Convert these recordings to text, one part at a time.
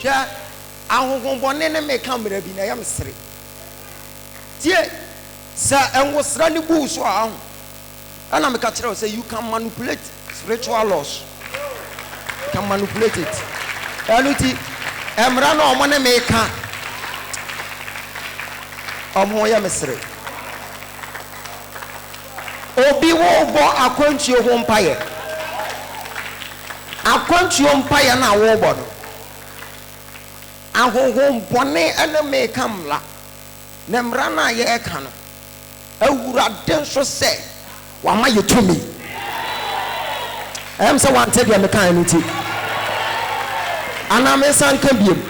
Share ahonhonbone ne me camera bi na yam sere. Tie sa enwosra ne bu so a ana me ka kire say you can manipulate spiritual laws. You can manipulate it. Eluti emra no omo ne me ka omo ya mesere. Obi wo bo akwantuo ho mpaye. Akwantuo mpaye na wo bo no. Ahonhonbone ene me kamla. Nemra na ye eka no. Awurade nso se wa ma yetumi. Em se wan te de me kan nti. Ana me san ka biem.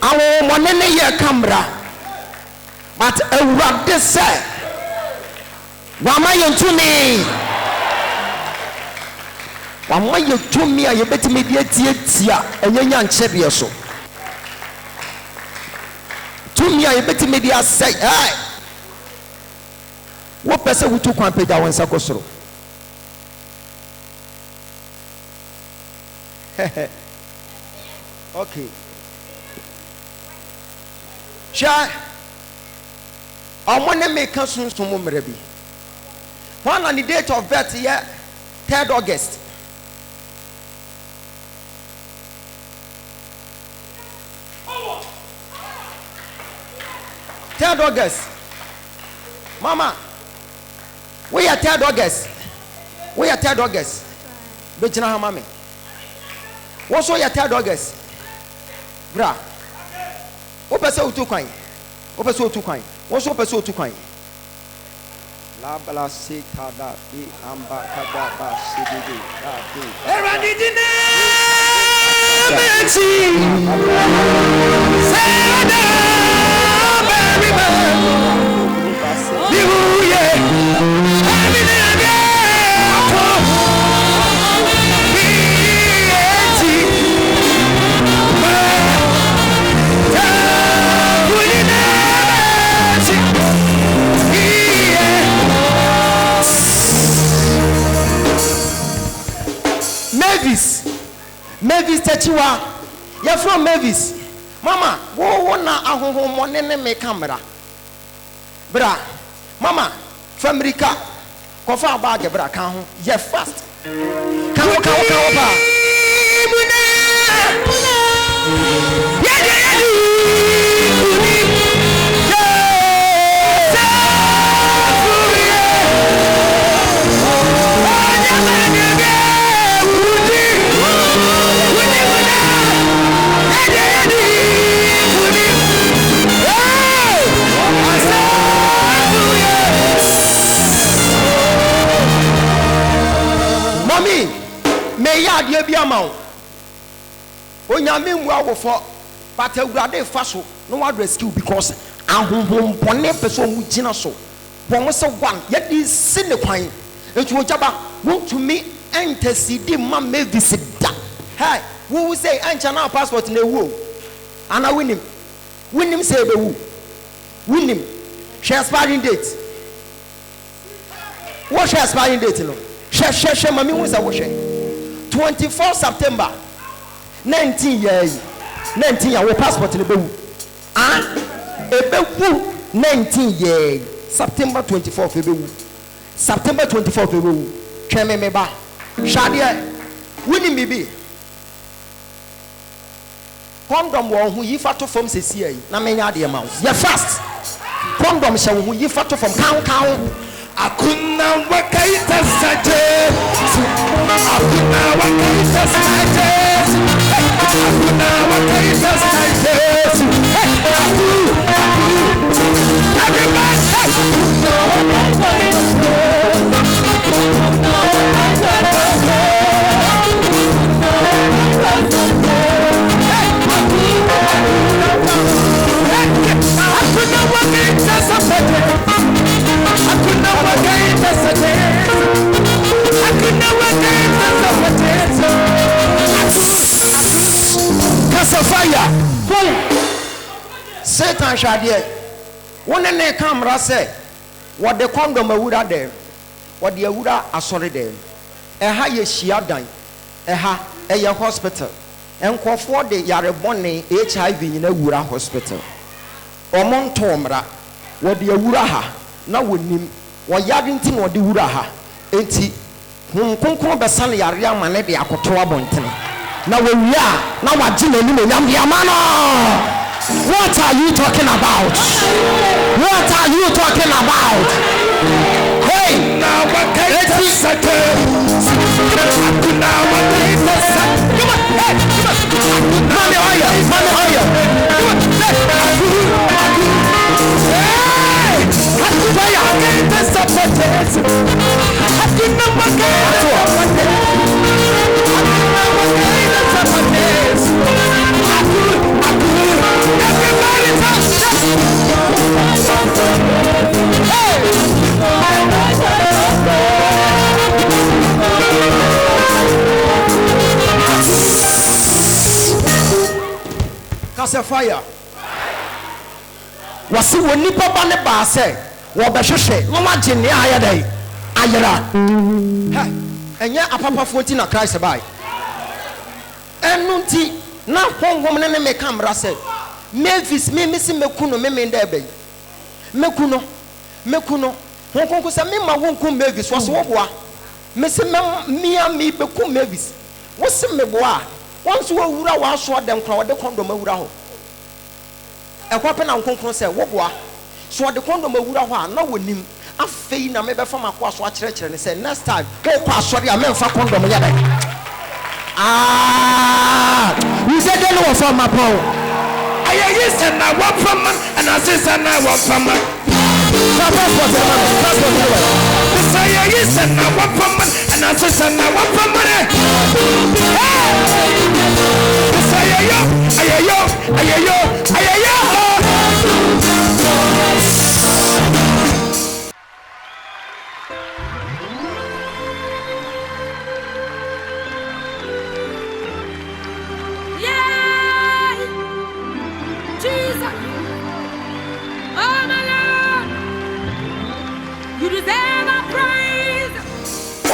Ahonhonbone ne ye kamra. But awurade se wa ma yetumi. Wa ma yetumi a ye betimi de tia enyanya nchebe so. Tumi a ye betimi de asai. Hey. What person who took one page I want sakosoro. Okay. Sha I want to make us soon some more. One on the date of birth here, 3rd August. Third August. Mama, we are 3rd August. We are 3rd August. Bechina mama. What's your 3rd August? Bra. What person to coin? What person to coin? What's your person to coin? La bala sika da di amba kada ba sididi da di. Erani dine beti. Sada baby man. Bihuye. Abinebe. Mavis Techiwa, you're from Mavis. Mama, wo na ahonhonmone ne me camera. Bra, mama, from America, kofa bag bra kan ho. Ye fast. Kan ba. Me ya de bia ma wo onyame nwa wo fo but awurade fa so no wa rescue because ahonhompone person wu gina so won se one ye di sine kwan etu ojaba want to me intercede ma me visit da hey who say ancha na passport na ewu ana winim say be wu winim she expiring date what she expiring date no she mami wu say wo she 24 September 19 years 19 year passport le bewu ebewu 19 years September 24 bewu September 24 bewu tweme me ba shade wini bibi condom wo hu yifa to form sesi ayi na menya de ma wo ye fast condom she wo hu yifa to form kan akuna wakaita saje akuna wakaita saje akuna wakaita saje Satan shade one ne camera say what the condom awura there what the awura asori there eha ye hia dan eha eye hospital nkɔfoɔ de yarebɔne HIV nyina wura hospital ɔmo ntomra wɔde awura ha na wɔnim wɔyare nti na wɔde wura ha enti nkonkron bɛsa no yare ama ne de akoto abɔntene na wɔwia na wagye n'anim onyam de ama no. What are you talking about? What are you talking about? Hey, now what can you say? Now what can you say? Come on, hey, come on. Money higher, money higher. Come on, hey, fire. This support. I did not everybody touch Kasa fire. Wasi woni papa ne ba se wo behwehwe no magye ne ayedai ayera. Ha enya apapafo ti na Christ bai. Enu nti na honhom ne me kamera se Mavis me si mekuno me nda ebe mekuno honkonko se me ma honko Mavis wo so wo boa me se mia me beku Mavis wo se me boa wonso wo wura wa so dem kra wo de kondom awura ho ekwape na honkonko se wo boa so de kondom awura ho a na wonim afei na me be fa makwa so a kire ne se next time go kwa sori a me fa kondom ya dai we said they know from my power. I used to know what from and I said I know what from my passport. I used to know what from and I said I know what from my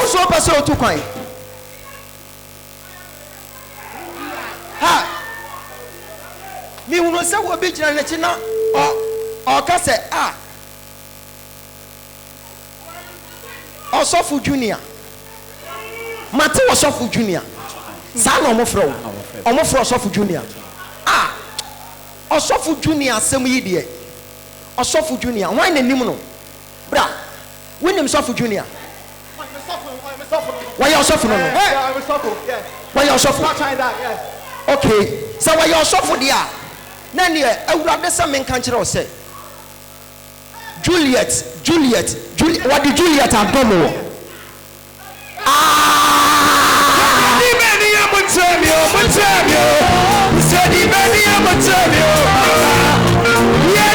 so person to coin. Ha. Me who say we be jina na china or ka say Osofu Junior. Mate Osofu Junior. Sa no omofro. Omofro Osofu Junior. Osofu Junior asem yi de. Osofu Junior. Why na nim no? Bra. We nim Osofu Junior. Why you suffer no? Yeah, I will suffer. Yeah. Why you suffer? Not trying that. Yeah. Okay. So why you suffer there? Nani awurade say men kan kire o say. Juliet. What did Juliet have done? Di meni amutemio. Say di meni amutemio. Yeah,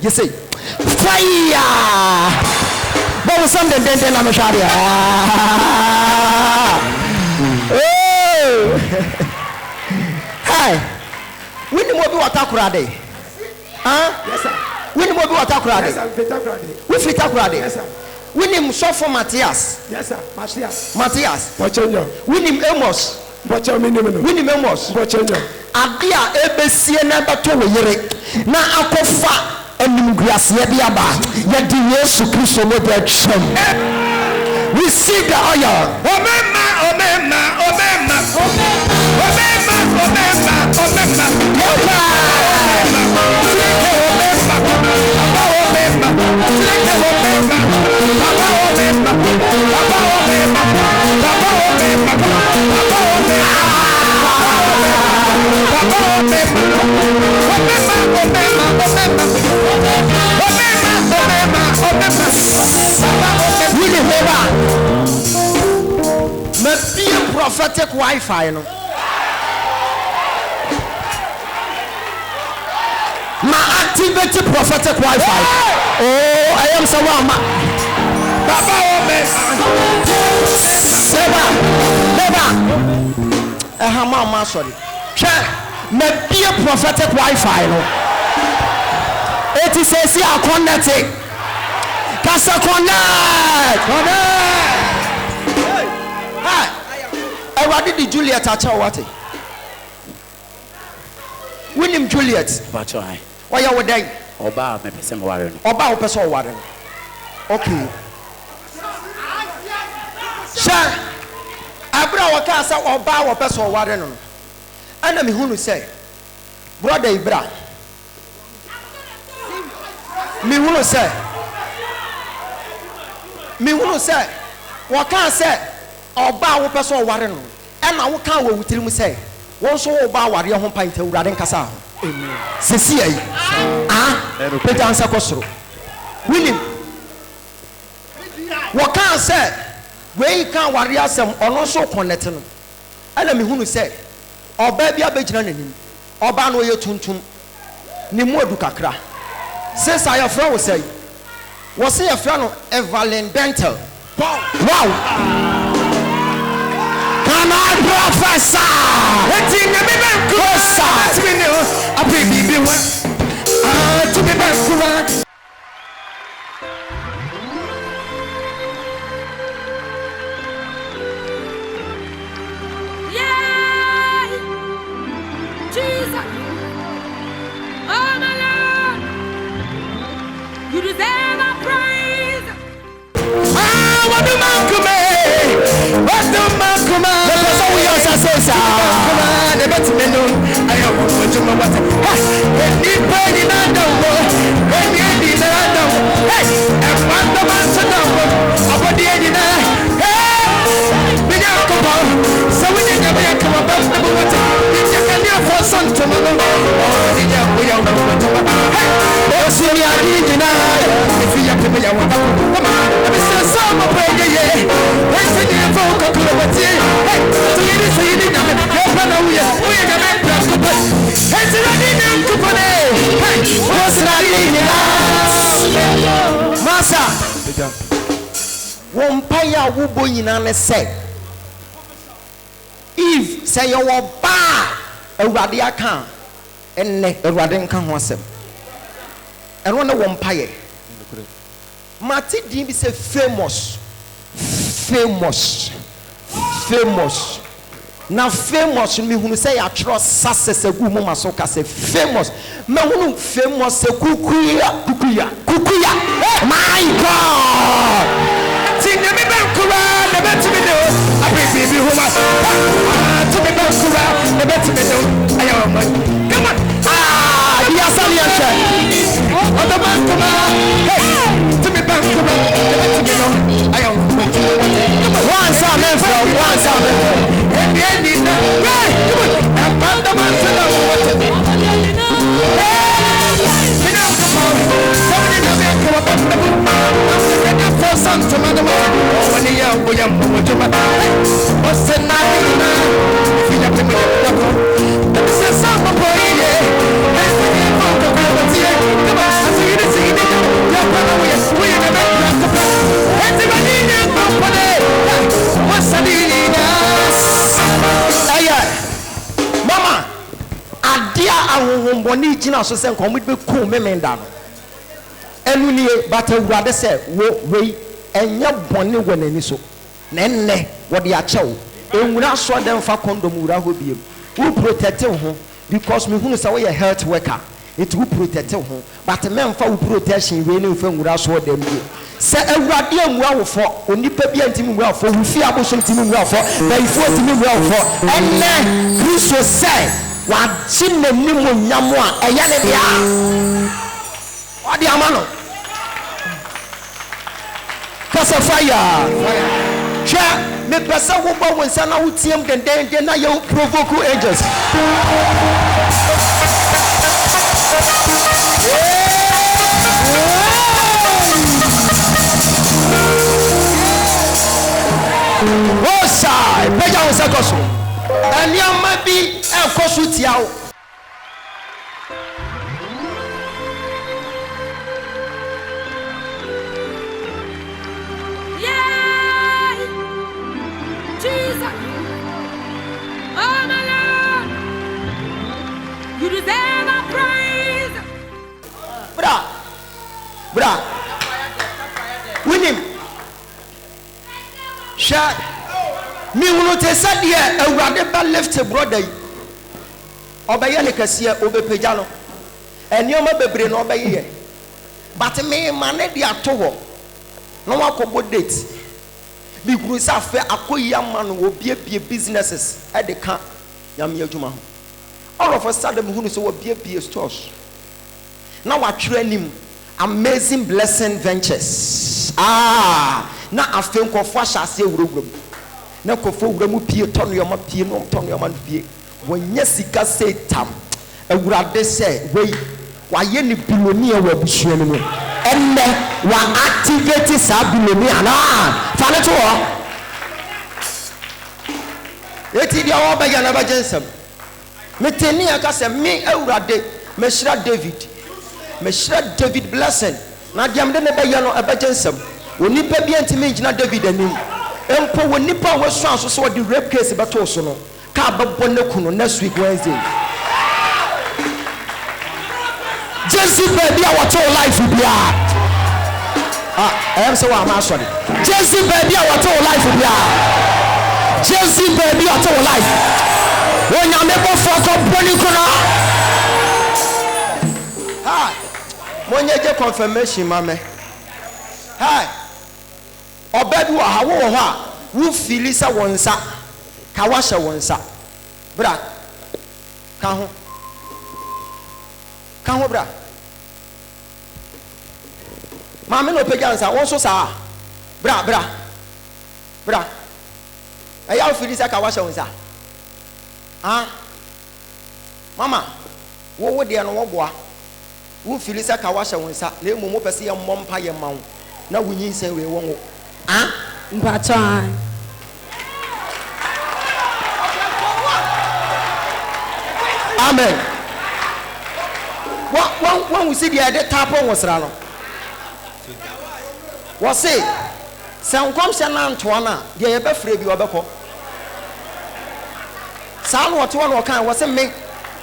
You say fire. But was something then I'm a sharia. Oh. Hi. We need more be water kurade. Huh? Yes sir. We need more be water kurade. Yes sir. We fit kurade. Yes sir. Winim Sofo Matthias. Yes, sir. Matthias. Bochenyo. Winim Amos. Winim Amos. Bochenyo. Adia ebesie na beto we yere. Na akofa enimguase bi aba. Ye di Yesu Kristo mo be twem. Receive the oil. Omema. Maybe a prophetic Wi-Fi, no. Ma activate prophetic Wi-Fi. Oh, I am someone. Baba, Never. Sorry. Maybe a prophetic Wi-Fi, no. It is a see connected. Casa connect. What did Juliet touch or what? William Juliet. Why are we there? Oba me person warren. Oba person warren. Okay. Sir, Abra waka sa oba person warren. And me who say, brother Ibra. Me who say, waka say, oba person warren. And I will come with him say, one so oba warrior home pint to Radin Casa. Amen. Cecilia. Peter answer Costro. William. What can say? Where you can't warrior some or not so connected. And I mean, who say, or baby a bedroom, or ban way tun Nimo du kakra. Says I have friend will say, was he a friend of Evelyn Bentel? Wow. Can I prophesy? Let's see me back closer. I baby be one. To be back to one. Yeah, Jesus. Oh my Lord, you deserve our praise. What do man come? What do man come? The better men know I am going to my water. Hey, penny and hey, and one the man to know about the end. Hey, we don't come on. So we didn't ever come about the water. You can hear for some tomorrow. Oh, we are going to hey, if you have to be a woman, come on. Let me say some of it. What's in your vocal? Hey, so you didn't say you didn't have it. Masa Wompaya wubo nyina ne say if say you ba awurade aka enne awurade nka ho asem eno ne wompaye mati din bi say famous na famous me hunu say ya trust success egu mu maso ka say famous me hunu famous kukuya my god tinye me bankura na betimi no abibi huma to me bankura na betimi no ayo man come on dia salianche odo bankura hey to me bankura na betimi no ayo one sound Mama, adia ahohomboni gina so se nkom be ku memenda no enu nie but awurade se wo wei enya bone wonani so na enne wo de achew enwura so dem fa condom wura ho biem wo protect ho because me hunu say we a health worker it will protect ho but men fa wo protection we ne fa nwura so dem bi se awurade amua wo fo onipa bi antimi nwura fo wo fi abosom timi nwura fo na ifo timi nwura fo enne Kristo say wa chinne ni mo nyamo a eya ne dia odi amano kasa fire cha me pesa wo bo wonsa na wo tiem denden na ye provoke angels oh sai peja wonsa koso aniama bi e koso tiawo Jesus. Oh my Lord. You deserve our praise. Bra. Winim. Sha. Mi wunu te sadie awurade ba lift brother yi. Obeye ne kase obepeja no. Enioma bebre no obeye. But me mane dia to ho. No wakobo date. Bi kuru sa fe akoyi ama no obie businesses e de ka nyame adwuma ho. All of a sudden hunu so obie stores. Na watwere anim amazing blessing ventures. Na afen kofo ahase wurawuram. Na kofo wuramu pie tono yoma pie no tono yoma pie. Wonya sika setam. Awurade se wei waye ni bilonia wa busuo no. Enne wa activate sa bilonia na fa ne to ho. Eti dia wo ba ya na ba jensam. Meteni aka se me awurade meshira David blessing na diam de ne be ya no aba jensam. Onipa bi antime ngina David anim. Empo wonipa wo so aso so the rape case beto so no. Ka babbo ne kuno next week Wednesday. Jesus baby our life bia. I am so am sorry. Jesus baby our life bia. Jesus baby our life. When you never fuck up boni kuna. Hi. Monye confirmation mame. Hi. Obedu ha wo ho a wo fili sa wonsa. Ka wa hye wonsa. Bra. Ka ho bra. Mama no pegansa won so sa. Bra. Aya fili sa ka wa hye wonsa. Mama wo de no wo boa. Wo fili sa ka wa hye wonsa. Na emu mo pese ye mmompa ye mawo. Na wunyi nsen we won wo. Mpacha. Amen. When we see the idea tap on was rano. Was say, San Comshan Antoana, the Ebe Frebi Obeko. San what one or kind was a me.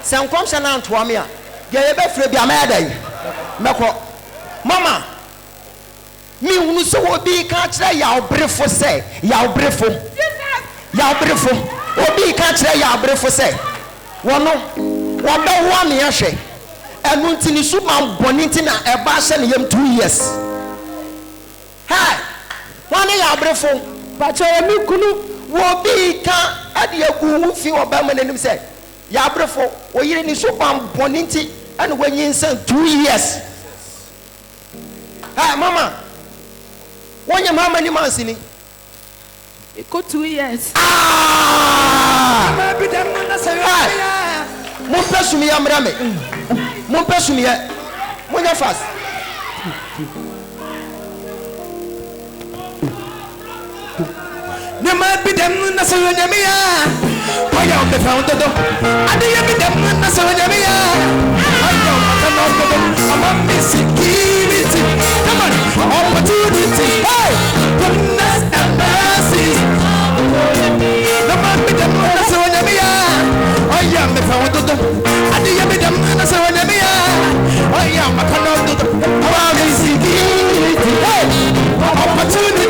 San Comshan Antoamia, the Ebe Frebi Amade. Meko, Mama, me who so be catch ya brief say, ya brief, Obi catch ya brief say. One yashe. And until Suman Bonitina a bashan yam 2 years. Hi, one ya brefo, but you kunu will be can at your goo feel about him said. Ya brefo, or you in Suman Boniti, and when you send 2 years. Hi, Mama. When your mama many months in it? It got 2 years. Mon père me amrame. Mon père me mon ya fast. Ne ma bi dem na so nyamia. Oya on be found do. Ade ye bi dem na so nyamia. Oya on be found do. I'm security. Come on. Opportunity. Hey. Goodness and mercy. Ne ma bi dem na so nyamia. Oya me found do. Ade ye bi dem na so nyamia. Oya on be found do. I'm security. Hey. Opportunity.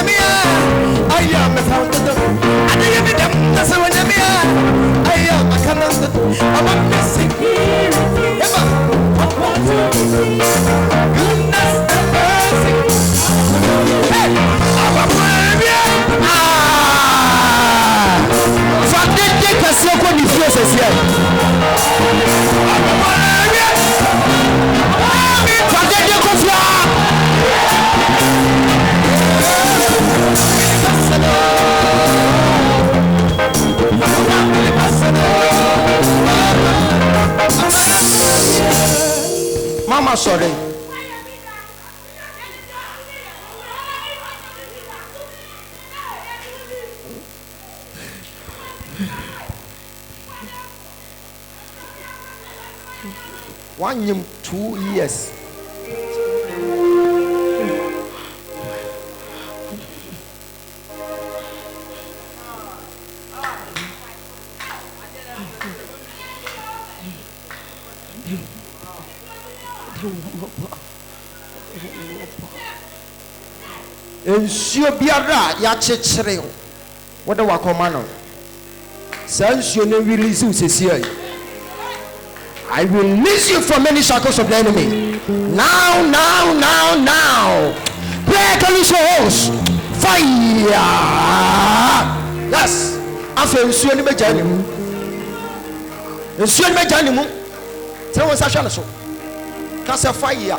I am a found the I didn't get them. That's when I am a canon. I'm a missing. Goodness and mercy. Hey, I'm a fantastic. I see what you feel as yet. Mama, sorry. One year, 2 years. Nsuo biara ya kyekyere wo de wakoma no sa nsuo no release you sesia I release you from any shackles of the enemy now break loose holes fire yes afa nsuo ni beja ni mu nsuo ni beja ni mu tell us asha no so ka se fire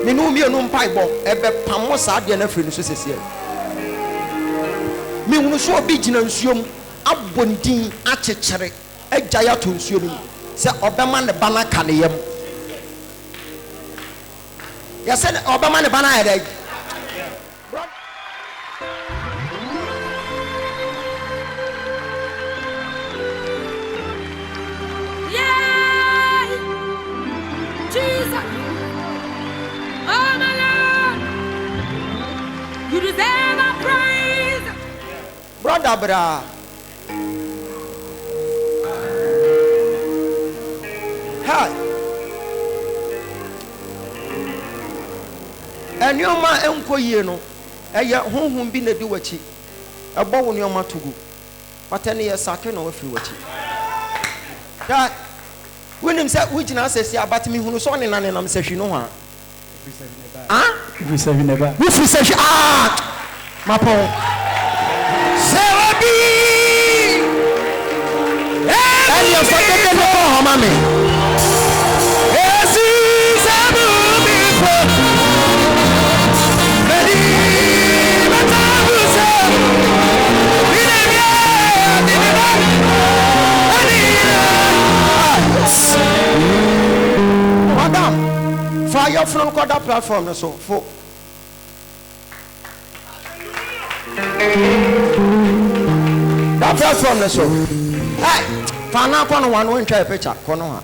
Minu mi onu mpaibo ebe pamo sa ade na firi no so sesie mi hunu so obi gina nsuom abondin akyekere agya to nsuo no se obema ne bana ka ne yam ya se obema ne bana ya dai Yeah, Jesus. Oh my Lord, you deserve our praise. Brother bra hi enioma enko yie no eye honhom bi na di wachi ebo wo nioma tugu patene ye sake na wafiri wachi da wenim se wugina asesi abatimi hunu so ne nane nam sehwi no ha We say never. we say mapo Sewabi. and you forget no ho mama Esi sabu mi po. Bedi matabu sa. Binebia dineba. madam fire from that platform so for that platform so hey fana kono one won try picture kono ha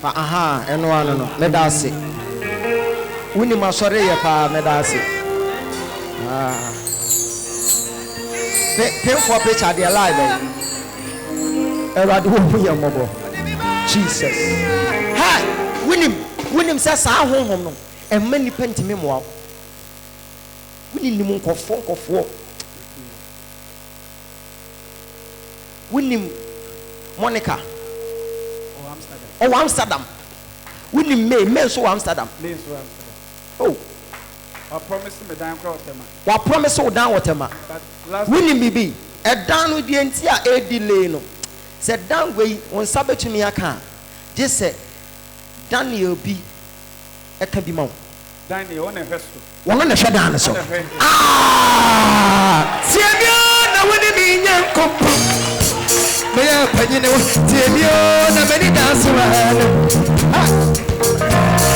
fa aha eno ano no me da se wuni masore ye pa me da se pay for picture they alive eradu wo ye mobo Jesus hey winim say sa honhom no emma nipa ntime moa winim nkofo winim Monica Amsterdam winim me so Amsterdam oh I promise me down cross them. wa promise o dan wotema winim bibi edan no die nti a e delay no say dan we on sabetumi aka je say Daniel bi eka bi ma Daniel on a hesto. wono na hwe dan so Tiemio na wani mi nyanko. Me ya panyine wo. Tiemio na meni dance wa.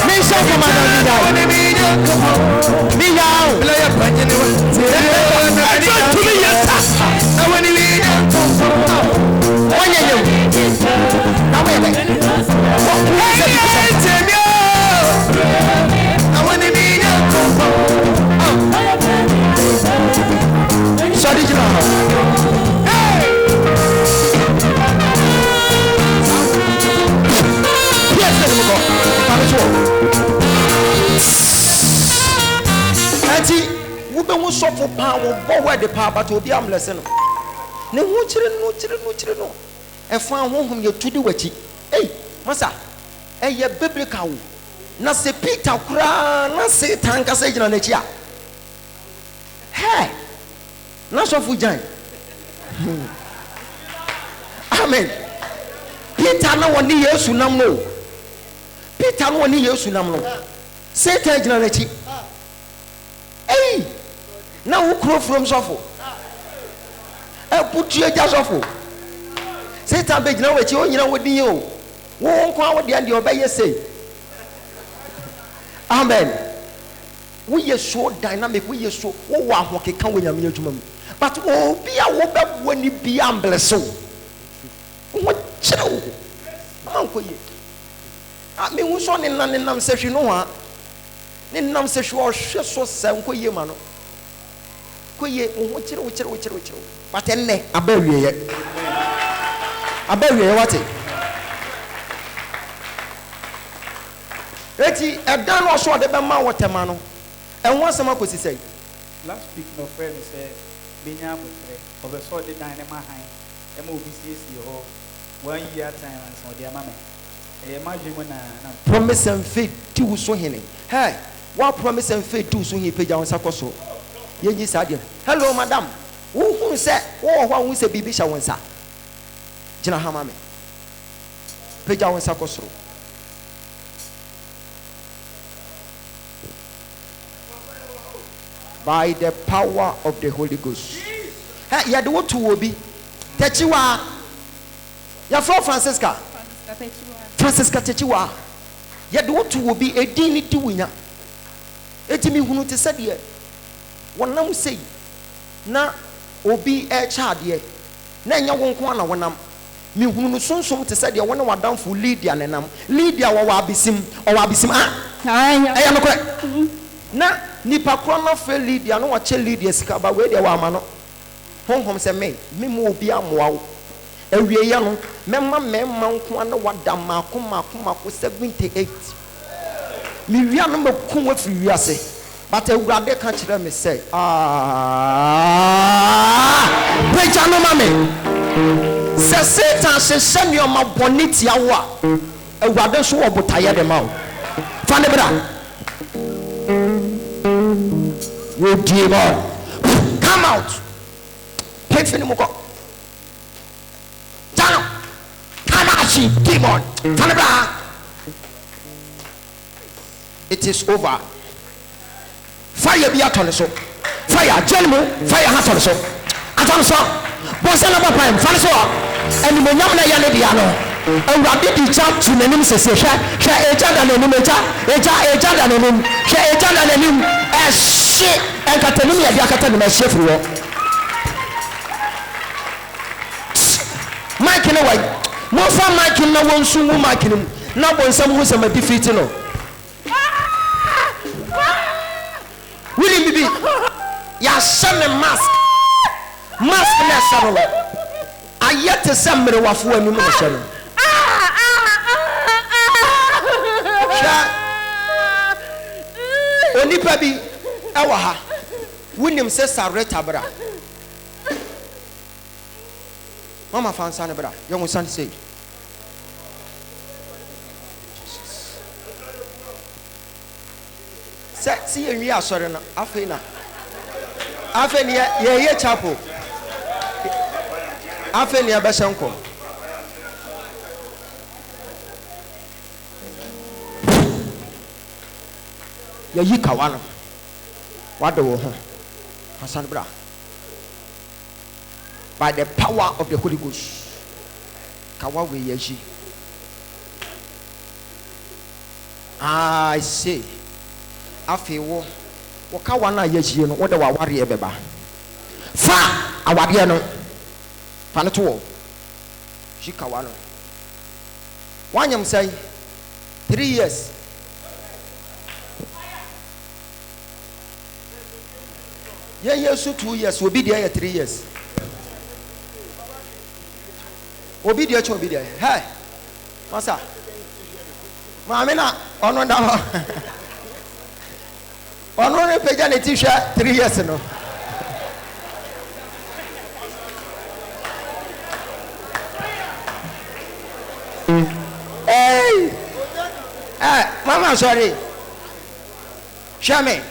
me sha kama na Na wani mi nyanko. mi yawo Me ya panyine wo. Tiemio na meni dance wa. Na wani mi nyanko. onye nyem na we be Tiemio na wani mi nyanko. so original yes let me go enti be who suffer power, but the power but will be armless. Ne who children no. And found whom you to do what hey, Massa, a biblical. Na se Peter kura na se tanka se gina na chia hey na so fu jan amen. Peter na woni Yesu nam no, Peter na woni Yesu nam no, Satan gina na chi hey na wo kro from sofo e putu e ja sofo Satan be gina we chi o nyina wodi o wo nko a wodi ande obeye sei. Amen. We are so dynamic. We are so can we but oh be a woman when you be blessed. What chill? Uncle ye. I mean, who's on in London session? No, in Nam session or so seven quay mano. Quay, which, but then I bury it. I bury what it. Eti edan also de be ma waterman no enwa sama kosi say last week no friend say benya abotre obeso de dan ne ma han e ma obi sie ho 1 year time and so de amame e ma dwemu na promise and faith ti so hene hey what promise and faith do so he page on sakoso yenji sadie hello madam wo hu se wo ho hu se bibi sha wonsa gina ha mame page on sakoso. By the power of the Holy Ghost. Hey, you do to will be Techiwa. You're from Francisca. Francisca Techiwa. You do to will be a dini to winner. Etimi hunu te said ye. One nam say na obi a child ye. Na nya won ko na wonam. Me hunu sonsom te said ye won wa down for Lydia nenam. Lydia wa abisim or abisim ah. I am correct. Na nipa krona fe Lydia no wa che Lydia sika ba we de wa ama no honhom se me mo obi amoa wo awie ya no memma nko na wada mako 78 mi wia no maku wa firi wiase but awurade ka kire me say preacher no mame se Satan se senior ma boniti awo a awurade so wo botaye de ma wo fa ne bra. You demon, come out. Pay for the moko. Down. Come out, you demon. It is over. Fire be out on the soul. Fire, gentlemen. Fire hat on the soul. At on the soul. Bonsana Papa, Fanso, and the Yamana Yanadiano. And Rabbi jump to the name says, share a child and a name, a child and a name, share a child and a name, as shit, and Catalunya, Yakatan, chef. Mike in a way, more from Mike in no one soon, Mike in him, now when some was a defeat. Will he be? Ya son a mask, national. I yet to send me the wafu and you Onipa bi ewa ha wunim se sareta bra mama fansa ne bra young son say see enwi asore na afena ye chapel afena be senko ya yi kawana wado wo ho hasan bra by the power of the Holy Ghost kawa we yaji I say afi wo kawa na yaji no wo de wa ware e beba fa awade no fa no to wo shi kawa no wanyam say 3 years yes 2 years will be there 3 years obi there hey masa maame na ono da ho Only Pejani t-shirt 3 years ago. Hey! Mama, sorry. Shame.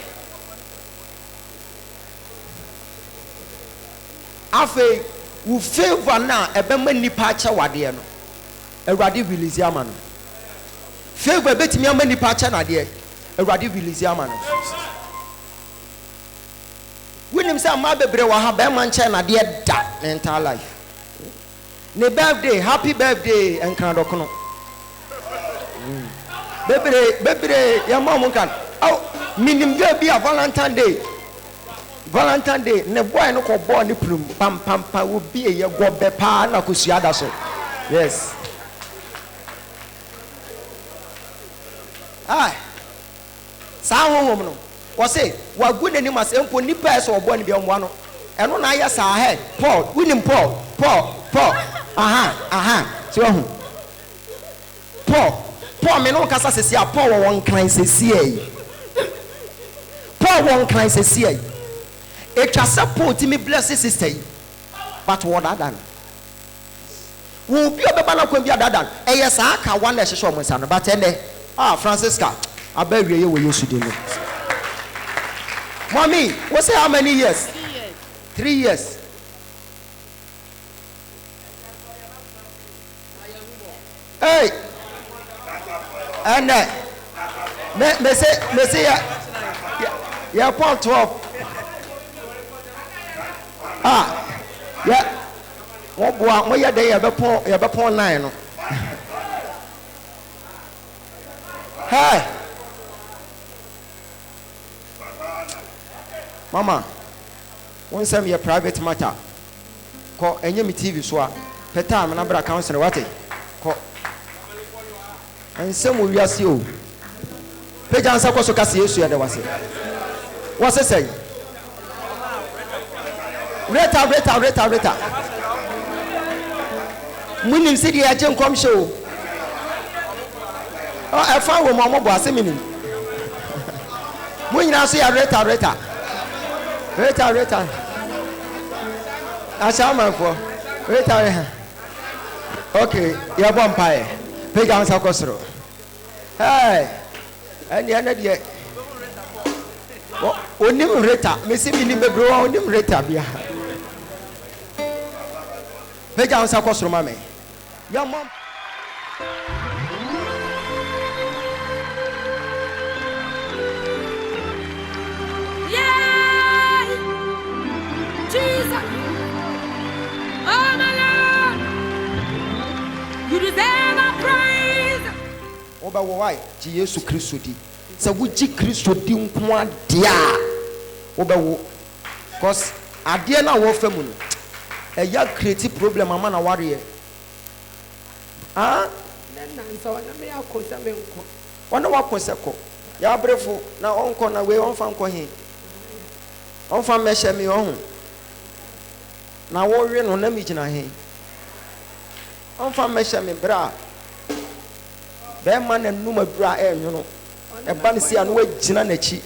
Afe, we favor now, a bemma nipacha wadiano. A radi viliziaman. Favor bet me a many pacha nadia. A radi viliziaman. William said, my baby will have a man china dear that entire life. Ne birthday, happy birthday, and Kandokono. Baby, your mom can. Oh, meaning you'll be a Valentine Day. Valentine Day, ne boy no ko born ni plum, pam will be a year go bepa na kusiada so. Yes. Ah. Sa woman no. Was say, what good any must empo ni pass or born be on one. And on I saw her, Paul, William Paul. Aha. So Paul me no kasa se Paul one kind se see. Paul one kind se see. It just support me bless sister. But what I done? Will be a banana could be a done. Yes, I can one less show my son. But Francisca, I beg you will use to do it. Mommy, what's it how many years? 3 years. Hey, and me say yeah, Paul 12. Yeah. What boy, what you day? You be pon 9. Hey, Mama. One time your private matter. Call any TV so. Per time number council what it. Call. And some will ask you. Page answer was so cast yesu there was it. What's it say? Reta. Munim city agent come show. Oh, I found with Mama was a minute. When you say Reta. I shall man for Reta. Okay, you're vampire. Pay down Sakosro. Hey, and the end yet. Only Reta, Missy Minimum Bro, only Reta. Pay down Sakosro, mammy. Your mom. Jesus, oh my Lord, you deserve our praise. Oba why Jesus Christ di. So would you Christ di nko dia? Oba wo. Cause ade na wo fa mu no. E ya create problem ama na ware. Ah? Na so na me akosa me nko. Wana wakosa ko. Ya brefo na onko na we onfa nko hin. Onfa meshe me ohun. Na wo we no na mi gina he onfa mesha me bra be man na numa bra e nwono e ba ne sia no wa gina na chi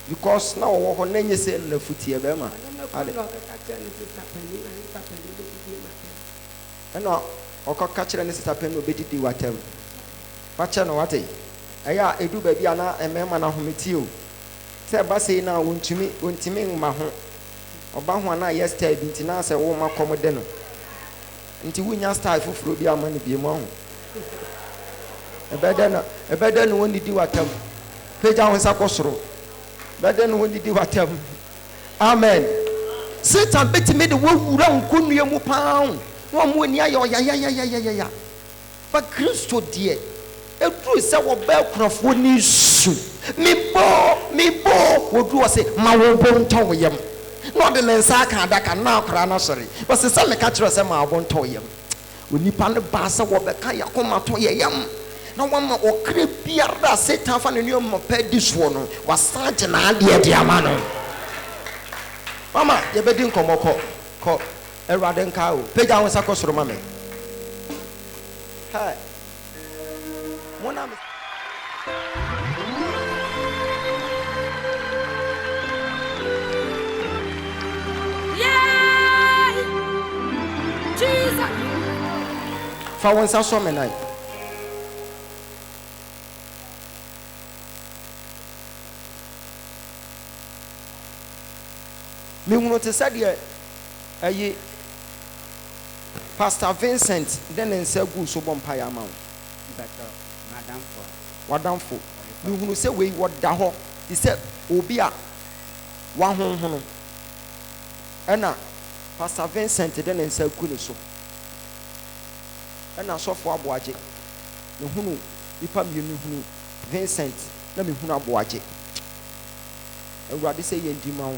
because na wo ho na nyese na futie be ma ade eno okoka kire ne sister pen no bedidi watem pa che no wate eya edu ba bia na emema na hometi o se ba sei na wontimi ma ho oba ho na yesterday binti na se wo makom de no nti wunya style fufuro bi amane bi mu ho ebeda no woni di watam peja ho sa kosoro ebeda no woni di watam amen Satan betime de wo wura nkonua mu paa wo mo ni ayo ya but Christo die edru se wo ba krofo ni su mi bo wo du wo se ma wo bo nton yem no de nensa ka adaka na akra na sori but se me ka kire se ma wo nton yem onipa ne ba se wo be ka yakoma to yem na wo ma okre biara Satan fa ne nyom pa di so no wasage na ade de ama no mama ye be di nkomoko ko erade nka o peja won sa kosoro mama hi mona fa won sa so me nan me hunu te said ye ayi Pastor Vincent then nsa gu so bompa ya ma wadamfo me hunu se we woda ho he said obi a wa honhono ena Pastor Vincent then nsa gu ne so ena sofo aboaje me hunu ipa me hunu Vincent na me hunu aboaje awurade se ye ndima ho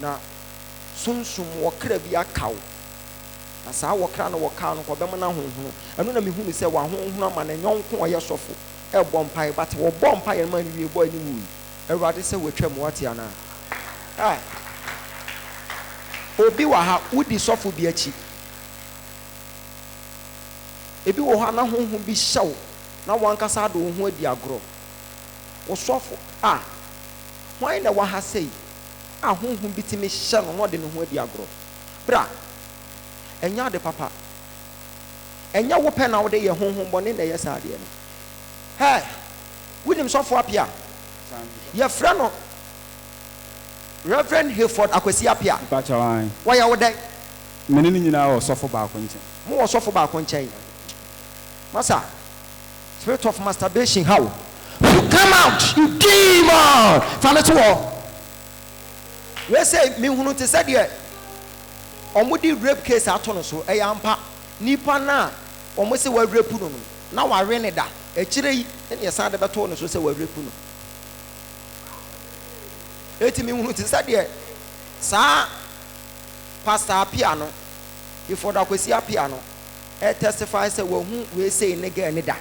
na sunsum wokra bi akaw na saa wokra no woka no ko bem na honhono anu na me hunu se wa honhono ama na nyonko oye sofo e bompai but wo bompai ma ni wie boy ni wu awurade se wotwa mu wate ana obi wa ha wudi sofo bi achi ebi wo ha na honhom bi hyew na wankasa do ho adi agro wo sofo hwan na wa ha sei honhom bi timi hye no de no ho adi agro bra enya de papa enya wo pe na wo de ye honhom bone na ye saade no winim sofo apia ye fra no Reverend Hayford akwasi apia bacha wan wa ya wo de menene nyina o sofo ba ko nchen mo wo sofo ba ko nchen masa spirit of masturbation how you come out you demon fale to war we say me hunu te said ye omudi rape case atono so e yampa nipa na omo se wa rape no na wa re ne da e kire yi ne ye san de beto no so se wa rape no eti me hunu te said ye sa pastor apia no before da kwesi apia no e testify say wa hu we say ne ga ne da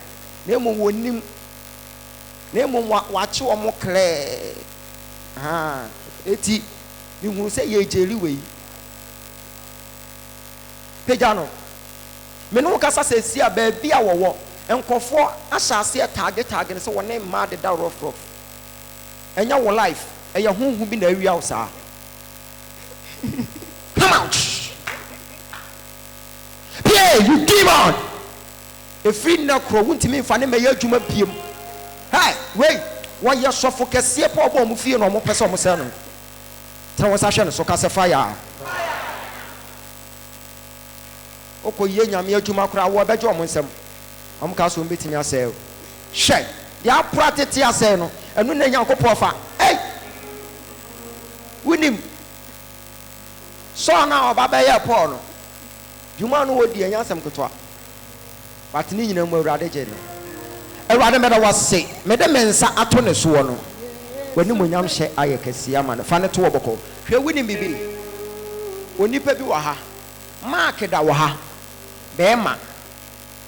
na emu wonim na emu wa che omo clear eti me hunu say ye jeri we pejano me no kasa se sia ba bia wowo enkofo ahyase target ne se wone ma de da rough enya wo life eya honhu bi na awia wo saa come out pie you demon efri na kro wuntimi mfa ne me ya adwuma biem wait wo ye sofo kese pa obo mu fie no mo pese mo se no tra wo sa hwe no so ka se fire oko ye nyame adwuma kra wo beje omo nsem om ka so mbetimi asel hwe ya pratete asel no enu na nyankopɔ fa winim so na oba be ye Paul no dwuma no wodi anyasem ketoa but ni nyina mu awurade je no awurade me da wase me de mensa ato ne so no wani mo nyam hye aye kase ama no fa ne to oboko hwe winim bibi onipa bi wa ha mark da wa ha bema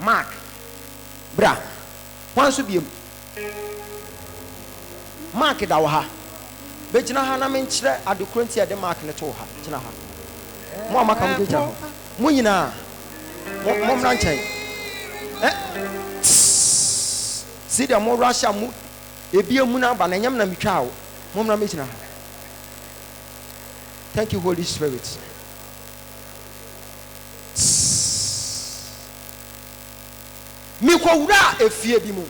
mark bra kwanso biem mark da wa ha be gina ha na men kire adekranti ade mark ne to ha gina ha mo amaka mo gina ho mo nyina mo mra nchen see the mo russia mo ebie mu na ba na nyam na mitwa wo mo mra me gina ha thank you Holy Spirit mi ko wura efie bi mu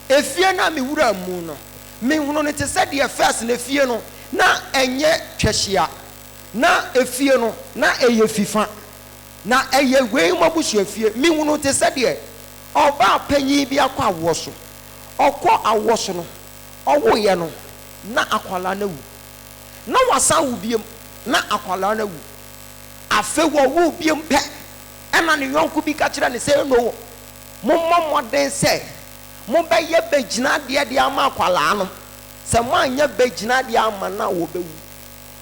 efie na mi wura mu no mi hunu ne te said the first na efie no na enye twehia na efie no na eye fifa na eye wei mabusu efie mi hunu te said the oba panyi bi akwa awoso okọ awoso no owo ye no na akwala na wu na wasa wu biem na akwala na wu afe wo wu biem pe ena ne yonku bi ka kire ne se no mo den se mo be ye begina de ama akwala no se mo anya begina de ama na wo bewu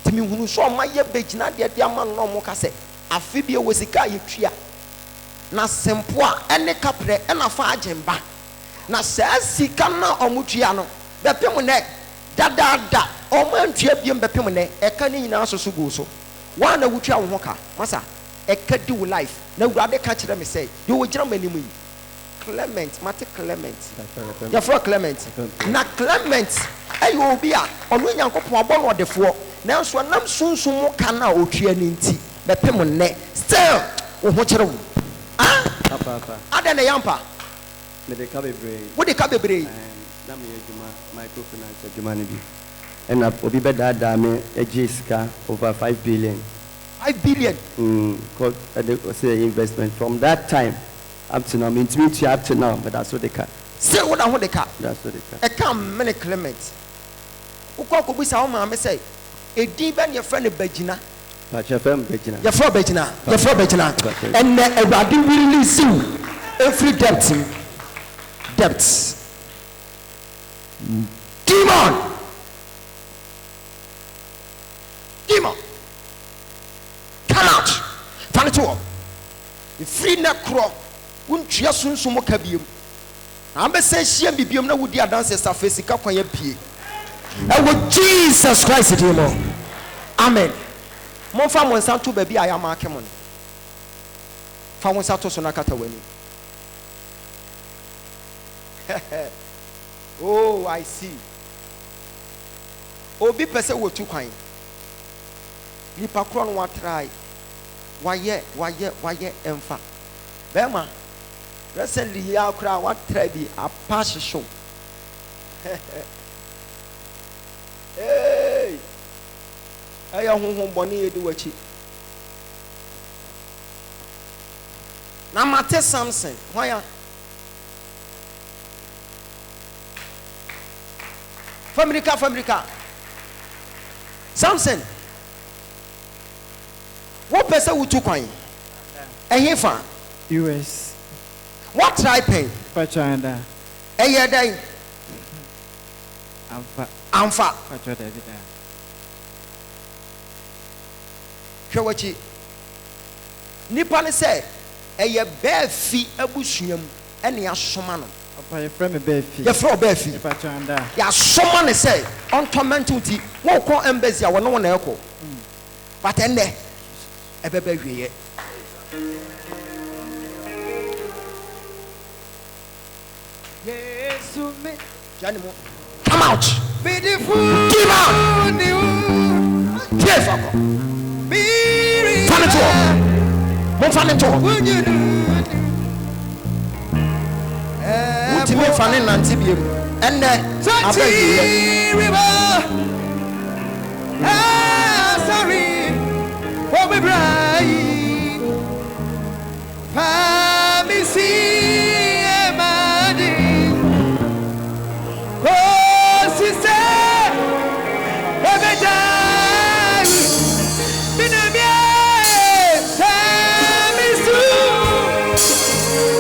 timi hunu so ma ye begina de ama no mo ka se afi bi e wosika ye tua na sempo a ene kapre ena fa agemba na sa sika na omutua no bepem ne dadada omantua biem bepem ne eka ni nyina so go so wa na wutua wo ho ka masa eka di wo life na wurade ka kire me say you wo gira manimu yi Clement, Mate Clement. Your for Clement. Na Clement, ayo obi a onu nyankopon abon odefo. Na so nam sunsun mu kana otwe ni nti. Bepem ne. Still, wo ho kire wo. Papa. Ada na yampa. Me de ka bebre. Wo de ka bebre. Na me adwuma microfinance adwuma ne bi. And obi be da me sika over 5 billion. 5 billion. Called say investment from that time up to now. Means me to up to now, but that's what they cut. Say what I want the car. That's what they cut. I come many Clement. Uko ko bisa o ma me say e din ben your friend Begina. But your friend Begina. Your friend Begina. Your friend Begina. And everybody will release you every debts. Demon. Come out. Turn it off. The free neck crow. Won't just soon so much cabin. I'm saying she and be na would the dancers are facing up on your pee. And with Jesus Christ, amen. Mon fam wants out to baby. I am marking money. Fam wants out to Sonakata winning. Oh, I see. Oh, be person with too kind. Nipa kron wa try. Why emfa. Bema. Recently here crowd what try be a pass show. Hey. Aya honhom boni edu wachi. Na mate Samson. Why? Family car. Samson. What person would you coin? A year fan. US. What tribe pay? Pachanda. A year day. Amfa. Pachanda. Kawachi. Nippon say a year bear fee a bushum and ya shomano. Your friend Befi. Your friend Befi. Pachanda. Ya someone say on tormenting tea. Won't call embassy. I want no one echo. But then there. A baby. Yes, come out. Give out. Fan it off. Won't fan it off. Ultimate fan and TBM. And then sorry. Oh, my bride, Pamisi, Emadi, oh, sister, Ebedan, Binamia, Samisu,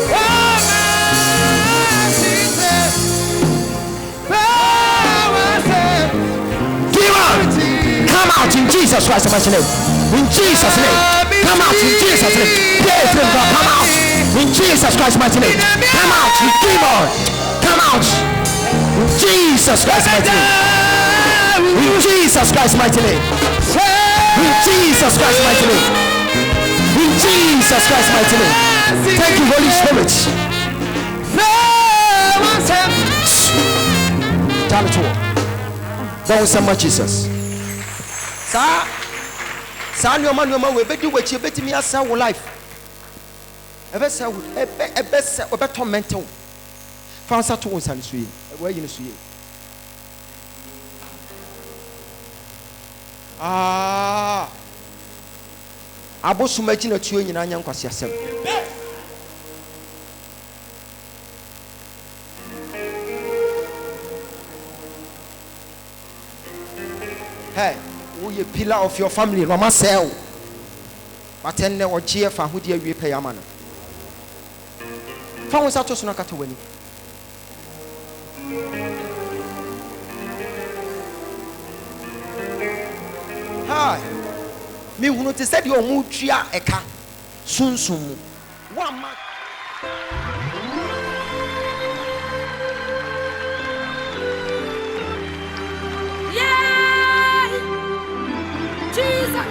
oh, my sister, come out in Jesus Christ's mighty name. In Jesus' name, come out in Jesus' name. Yes, God, come out in Jesus Christ's mighty name. Come out, you demon. Come out in Jesus Christ's mighty name. In Jesus Christ's mighty name. In Jesus Christ's mighty name. In Jesus Christ's mighty name. Thank you, Holy Spirit. Turn it over. Don't say much, Jesus. Sir. San your man, we better what you bet me as our life. A better mental. Found out to us and swim. Where you see. I was imagine a tune in Anyan Quasiasem. Hey. Who you pillar of your family, Roma Sell. But then or cheer for who dear we pay a man. Found us out to Sonakata winning. Hi. Me who noticed that your mutria eka soon. 1 month. Jesus.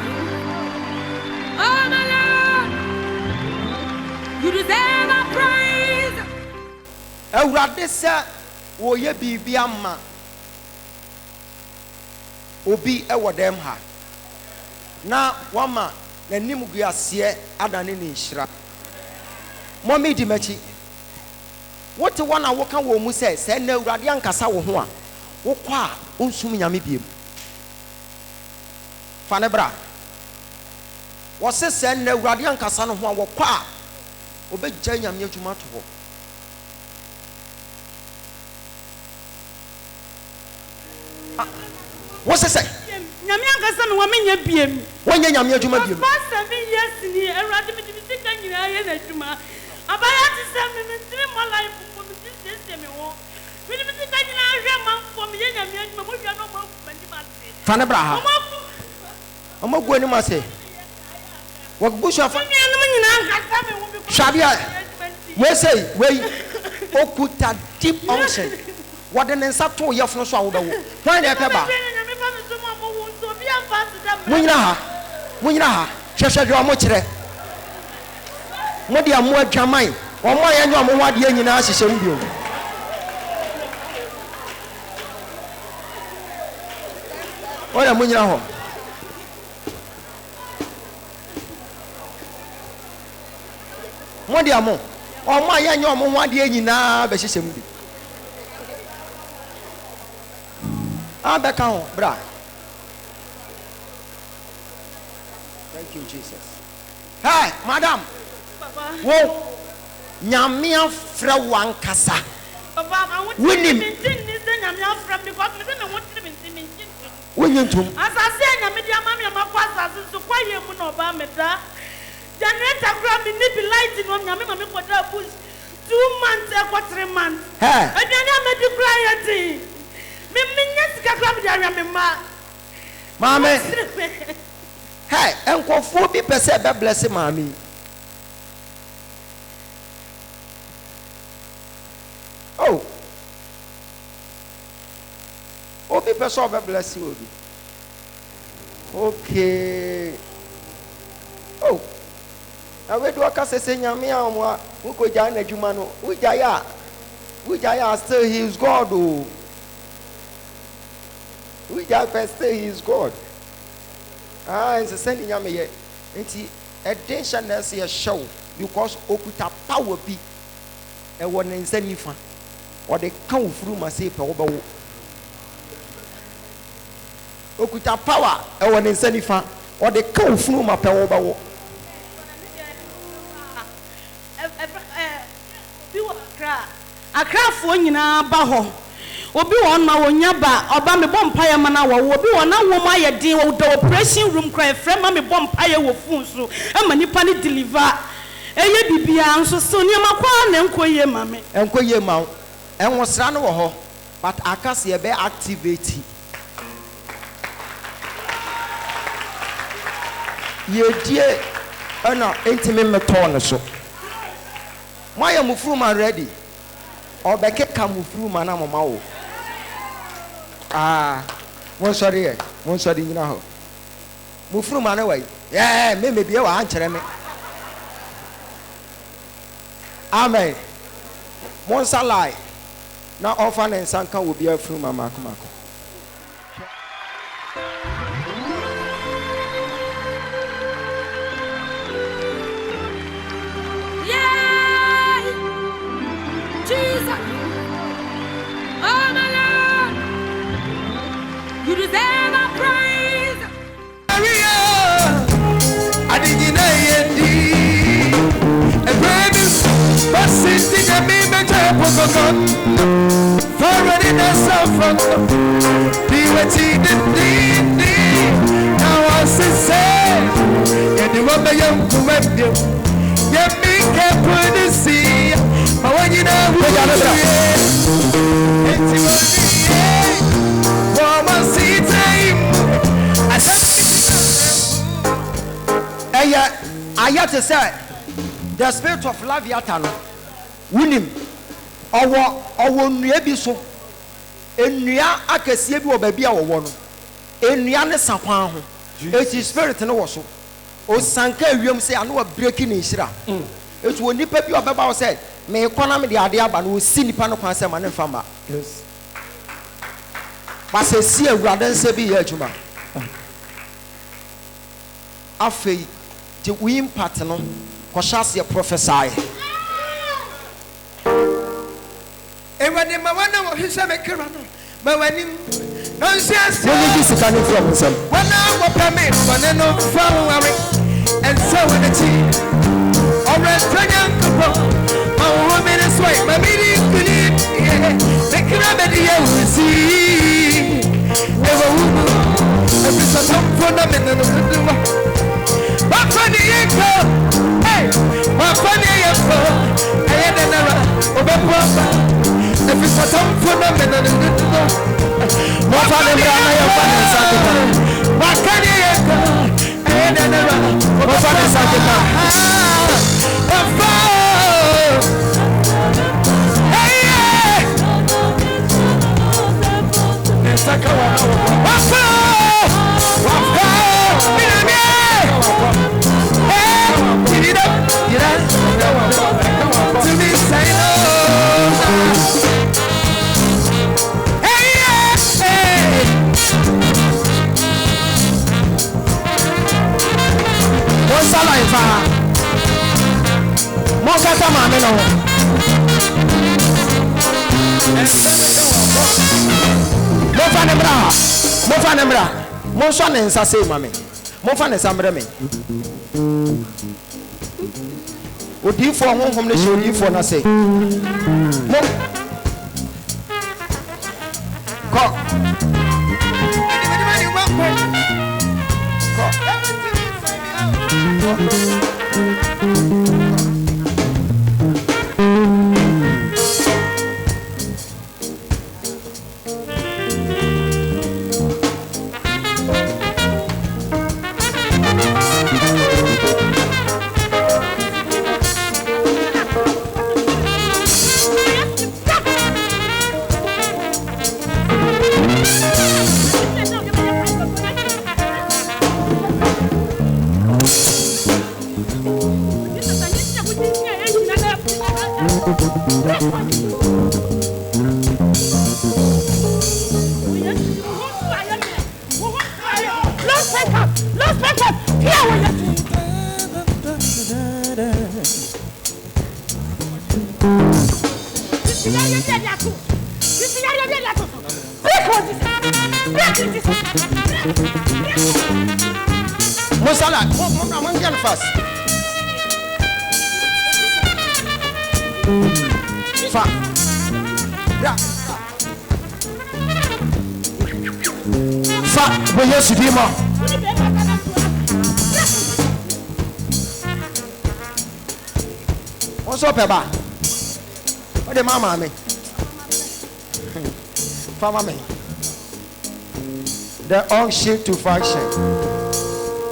Oh my Lord. You deserve our praise. Awurade sɛ wɔyɛ biribi ama obi ɛwɔ dɛm ha na wama n'anim gu aseɛ adane ne nhyira mommy di mechi what one a woka wo mu say say na awurade ankasa wo ho a wo kwa onsum nyame biem fa ne bra wo se say na awurade ankasa no ho a wo kwa obegya nyame adwuma to ho wo se say nyame ankasa no wa menya biem wonya nyame adwuma biem for 7 years ni awurade me di ka nyina ye na adwuma abaya ti se me ntiri mo life ko me ti se me wo me di ka nyina hwe man fo me ye nyame adwuma mo hwe no mo mani ma se fa ne bra ha omo gu ani ma se wo busha fa me no nyina ankasa me wo bi shabia we say we okuta deep unction what the nsa to ye fno so a wo be wo when dey peba munyina ha hwehwe dwo mo kire mo dia mo adwaman o mo ye nyo mo wade nyina hyehye mu bio oya munyina ho mo dia mo o mo ye nyo mo wade nyina be hyehye mu bio abeka ho bra. Thank you, Jesus. Hey, madam. Papa. Whoa. Nyamia fra wankasa. Papa, I want to nyamia fra because me say me want to me Wonyentum. As I say nyamia mama ma kwasa so kwa ye mu no ba meda. Generator grab me ni be light no nyamia mama kwada bush 2 months e 3 months. Hey. Aduane me di cry yeti. Me nya sika grab dia me ma. Mama. Hey, enkofo bi pese be bless mami. Oh. Obi pese be bless you obi. Okay. Oh. Na we do aka sese nyame a mo a ko ja na adwuma no. Ujaya still he is God oh. Ujaya still he is God. It's a sending yame ye. Enti attention na say show because okuta power bi e won nsa nifa. O de kan furu ma say pe wo ba wo. Okuta power e won nsa nifa. O de kan furu ma pe wo ba wo. Akrafo nyina ba ho. Obi won ma wonya ba oba me bom paye mana wo obi won na wo ma ye din wo the operation room cry frame ma me bom paye wo fun so e ma nipa ni deliver eye bibia nso so ni ma kwa na enkoye ma me enkoye ma wo enwosra no wo ho but akase ye be activate ye die ana entime meto no so moya mufuru ma ready obeke ka mufuru ma na mama wo mon sorry nyina ho mufuru ma na wai me bia wa ankere me amen mon salai na offer na nsanka wo bia furu ma makomako Jesus. Oh my Lord. You deserve our praise. Maria, I didn't know a baby, but sitting at me, but I was already that's so from the wetty now I say, and the woman young to web you. Yet me can't put the sea, but when you know who you woman see time. I have to say the spirit of Laviathan winning or nua bi so enua akasie bi obabi a wo no enua ne sakwan ho eti spirit ne wo so o sanka awiem say anu wa breaking in shira eti woni pa bi obeba wo say me kwana me de ade aba no si nipa no kwan say ma ne fama yes base si awurade nse bi ye adwuma afei je we impact no ko shase prophesy Ewani mawana wo hisa mekira no. Mawani nonsense. When you see can from some. When I go permit, when I know from worry, and so when the tea. Already turning couple. My woman is white, my baby could eat. The crab you see. Never would. If it's a top for them in the what funny you go? Hey, what funny you go? I had another over. If it's a top for them in the what funny you go? What can you go? I had another what funny Monson and Sassy, mammy. Monfan and Sambrame. Would you for home from the show you for not say? What's up, Eba? What the mama me? Farmer me. The on shift to function.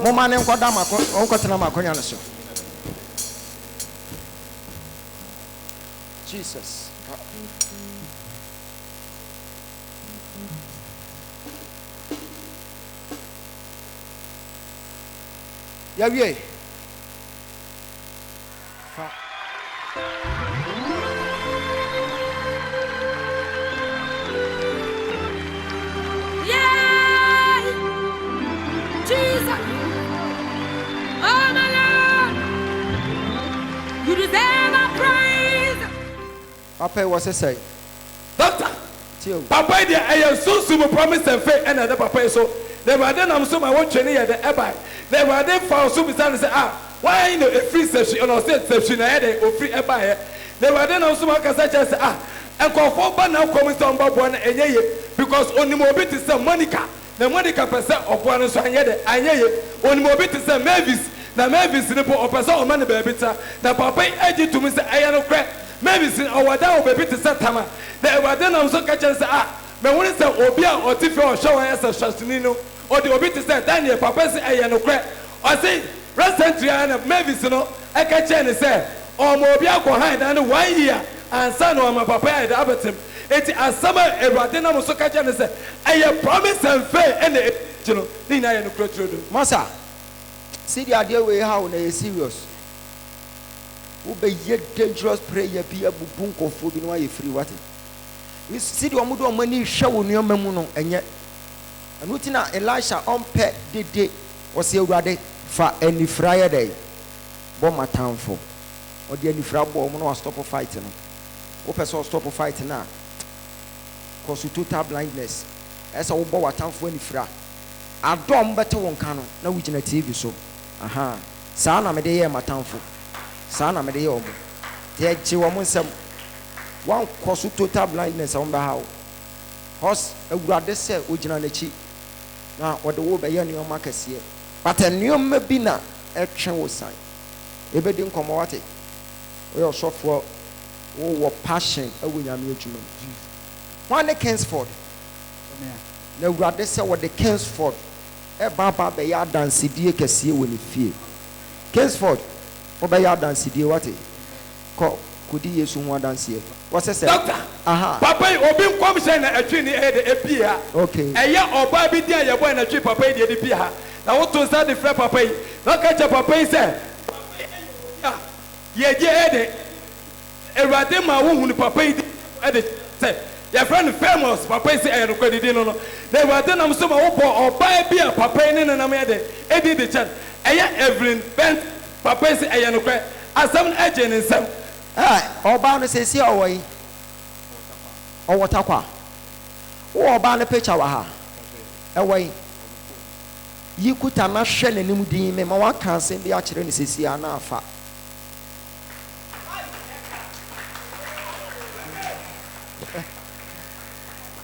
Mama name Kodama, Uncle Tanama Konyaso. Jesus. Yahweh. Jesus. Oh my Lord. You deserve our praise. Papa was a say. Doctor. Papa, I am so super promise and faith and other papa so. They were then I'm so my one training at the airby. They were then for super and say, why in a free session or said session I had a free airby. They were then also my cassette and say, and call for now coming to about one and ye because only mobility is some Monica. The Monica percent of one so I ye only mobility is some Mavis. The Mavis in the person of money baby. The papa edged to Mr. Ayano Crack. Mavis in our down baby to Satama. They were then also catch and say, but when it's a Obia or Tiffy or show as a Shastinino. Or the obit said, Daniel, Papa say, I no crack. I say, recently, I Mavis, I catch and say, or Mobia behind and 1 year, and son or my papa at Abertim. It's a summer, a Radina was so catch and say, I promise and fair, and the Nina and the Massa, see the idea we how they serious. Who be yet dangerous prayer be a bunko food in why free water. You see the Omudo money show near Memuno, and yet. And within Elisha on pet the day was here ready for any Friday. Bomb town for or the any frab bomb no stop fighting. Open so stop fighting now. cause total blindness. As a wobo watamfo anifra. Adom bete won ka no na wugina TV so. Aha. Saa na me de ye matamfo. Saa na me de ye omo. Te echi wo mo nsem. One cause total blindness on how. Horse awurade se ogina nachi. Na wode wo be ye nioma kase. But a nioma bi na etwe wo san. Ebedi nkomo wate. We also for passion awu nyame adwuma. One Kingsford. Na awurade se wo de Kingsford e baba be ya dance die kase wo ne fie. Kingsford wo be ya dance die wate. Ko kudi Yesu ho dance here. What say? Doctor. Aha. Papa obi nkom say na atwi ni e de epia. Okay. Eye oba bi dia ye boy na atwi papa de de pia. Na wo to stand the friend papa yi. Na ka che papa yi say ye je e de Ewurade ma wo hu ni papa yi e de say your friend famous papa yi say e no kwadi no no. Na Ewurade nam so ma wo bo oba bi a papa yi ne na me de e di the chan. Eye Evelyn Ben papa yi say e no kwadi. Asam eje ni nsam. Oba no say owo yi. Owo takwa. Wo oba no picture wa ha. Ewo yi. Yikuta na hwe nanim din me ma wa kan sen bi a kire ne sesi ana afa.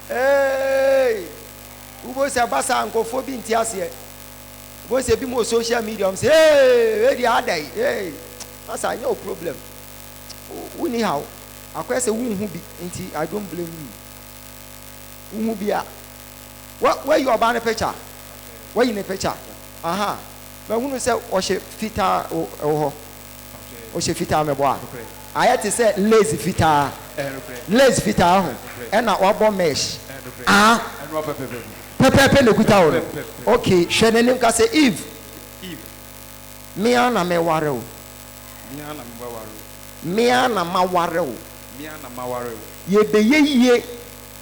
Hey! Ubo se basa ankofo bi nti ase. Ubo se bi mo social media say hey, di adai. Hey. Asa no problem. Uni how? Akwa se wu hu bi nti I don't blame you. Wu bi a. Where you about the picture? Where you in the picture? Aha. But who say o she fita o she fita me boa. I had to say lazy fita. Lazy fita ho. E na obo mesh. Ah. Pepe le kuta o. Okay, shenenim ka say Eve. Me ana me ware o. Me ana ma ware o. Ye be ye.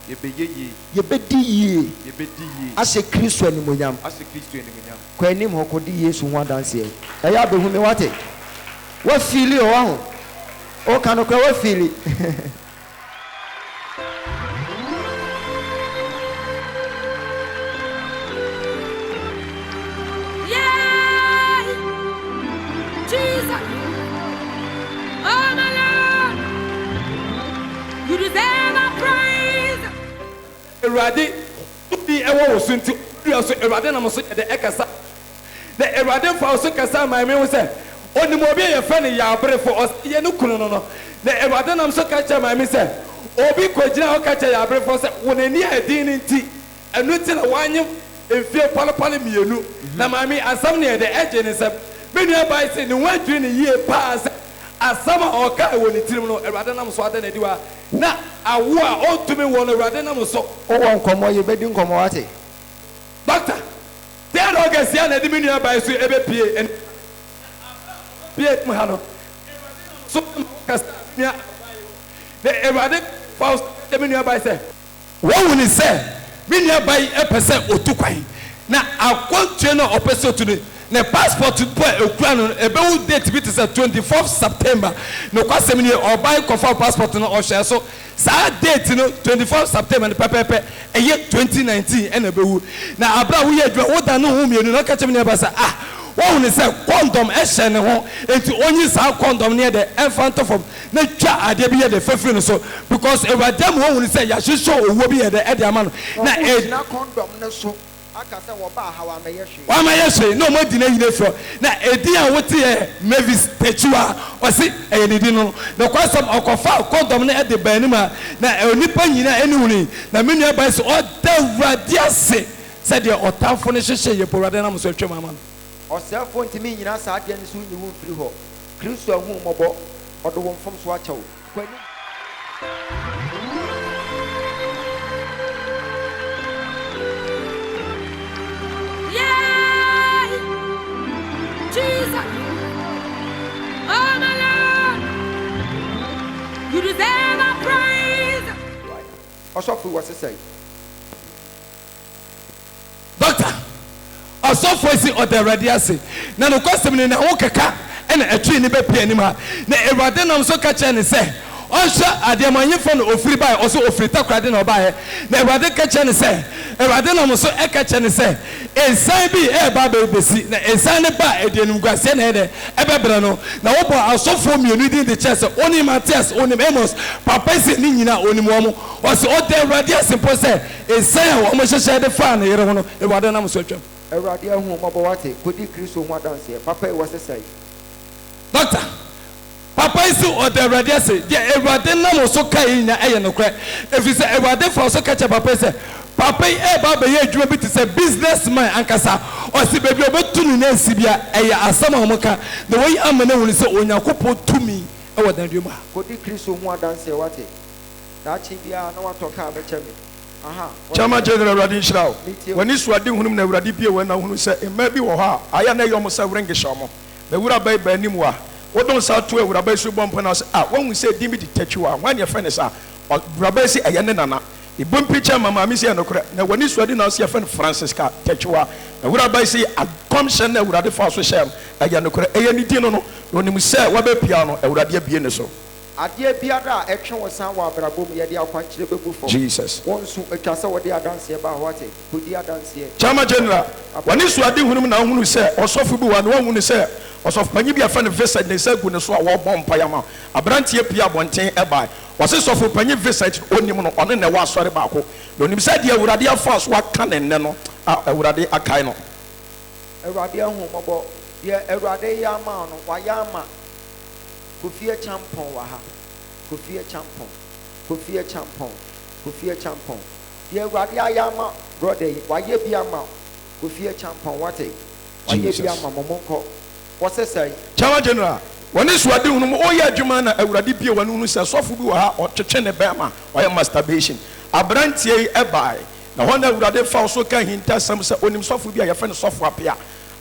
Ye be di ase Kristo animonyam. Kwa nim hokodi Yesu ho adanse e. Eya be hu me wate. Wa feel o ho. O kan ko wa feel. Yeah! Jesus! Oh my Lord! You deserve our praise! Ewurade di ewo wo sunti so Ewurade na mo so de ekasa the Ewurade fa so kasa my me wo say oni mo bi ye fa ne ya abrefo ye no kunu no the Ewurade na mo so ka cha my me say obi kogina o ka cha ya abrefo say wonani adin nti enu ti na wanye efie palapale mienu na my me asam ne de eje ne say me nua bai say ne wadwi ne yie pa say asama o ka e woni tirim no Ewurade na mo so ade na diwa na awo a o tumi won Ewurade na mo so O won komo ye bedi nkomo wate. Doctor, there no get see na di me nua bai so ebe pie en pie mu ha no so kas nia the Ewurade faust de me nua bai say wo woni say me nua bai e pese otukwan na akontwe no opese otuni na passport po ekura no ebe wo date bi to say 24th September no kwasem ni obai confirm passport no o share so sa date no 24th September pepepe eye 2019 ena bewu na abra wo ye adwa wo da no hu mienu no ka chem ni ba sa wo ni say condom e hye ne ho enti onyi sa condom ne de enfant form na twa ade bi ye de fafiri no so because ewadam wo ni say ya hyeso owo bi ye de e de ama no na na condom ne so aka say wo ba hawa me yehwe. Wa ma yehwe no mo di na yine fro na edi a wote e Mavis Techua o si e ni di no na kwasam okofa condom na e de bani ma na onipa nyina eni huni na menu aba so o da wurade ase se de otafo ne hyehye ye porade na mo so atwa mama no o selfo ntimi nyina sa ade ne so nyi wo firi ho Kristo ahu mobo odo wo mfom so akyɛw kwani. Yeah! Jesus! Oh my Lord! You deserve our praise! Osofo was say. Doctor, osofo si oderade ase na no kwasem ni na wo keka ena atwi ni be pia ni ma na Ewurade nam so ka che ne se ɔnhwɛ adeɛmanyefo no ofiri bae ɔso ofiri takorade na ɔbaeɛ na awurade ka kyɛ ne sɛ awurade nam so ɛka kyɛ ne sɛ nsan bi ɛɛba bɛbɛsi na nsan ne ba ɛde animguaseɛ na ɛdɛ ɛbɛbrɛ no na wɔbɔ asɔfoɔ mmienu din de kyɛ sɛ onim Matias onim Amos papa sɛ ne nyinaa onim wɔ mo ɔsɛ ɔda awurade ase mpo sɛ nsan a wɔn hyehyɛ de faa ne yere ho no awurade nam so atwam awurade ahu mɔbɔ wate kodi kristo ho adanseɛ papa yi wɔ sɛ sɛe doctor papa yi si ɔda awurade ase deɛ awurade nam so ka yi nyina ɛyɛ nokorɛ ɛfiri sɛ awurade fa so ka kyɛ papa yi sɛ papa yi ɛɛba abɛyɛ adwuma bi te sɛ business man ankasa ɔsi baabi a ɔbɛtu ne nan si bi a ɛyɛ asɛm a wɔn ka na wɔyi ama na wɔn sɛ onyankopɔn tumi ɛwɔ danduo mu ha kodi kristo ho adanseɛ wate daakye biara na watɔ kaa bɛkyɛ me aha Chama general awurade nhyira wo w'ani so ade hunum na awurade bie wɔ na hunu sɛ mmaa bi wɔ hɔ a ayɛ na ɛyɛ ɔmo sɛ wrengi hyɛ ɔmo bɛwura bɛyɛ bɛanim wa wodɔn sa to awura bɛyɛ so bɔ mpa na sɛ wɔn sɛ di mi di tɛtwi wa wɔn yɛ fɛ ne sa awura bɛyɛ sɛ ɛyɛ ne nana ibom picture mama mi sɛ ɛnokora na w'ani so ade na sɛ yɛfɛ no Francisca tɛtwi wa awura bɛyɛ sɛ akɔmhyɛ na awurade fa so hyɛ ɛyɛ nokora ɛyɛ ne di no no onim sɛ wɔbɛpia no awurade abie ne so adeɛ biara a ɛtwe wɔ san wɔ abrabɔ mu yɛde akwankyerɛ bɛgu fam Jesus wɔn nso atwa sɛ wɔde adanseɛ ba hɔ ate kodi adanseɛ Chama general w'ani so ade hunum na hunu sɛ ɔsɔfo bi wa na wɔn hunu sɛ ɔsɔfo panyin bi afɛ no Vincent ne nsa gu ne so a wɔbɔ mpayama aberanteɛ pia abɔnten ɛbae wɔse sɔfo panyin Vincent onim no ɔne na ɛwɔ asɔre baako na onim sɛ deɛ awurade afa so aka ne nnɛ no a awurade akae no awurade ahu mɔbɔ deɛ awurade yɛ ama no wayɛ ama Kofi Champon wa ha Kofi Champon Kofi Champon Kofi Champon deɛ awurade ayɛ ama brother yi wayɛ bi ama Kofi Champon wate wayɛ bi ama mɔmɔnkɔ wɔsɛ sɛ Chama general w'ani so ade hunum ɔyɛ adwuma na awurade bie w'ani hunu sɛ sɔfo bi wɔ ha ɔtwetwe ne bɛrima ɔyɛ masturbation aberanteɛ yi ɛbae na hɔ na awurade fa so ka hintasɛm sɛ onim sɔfo bi a yɛfɛ no sɔfo apia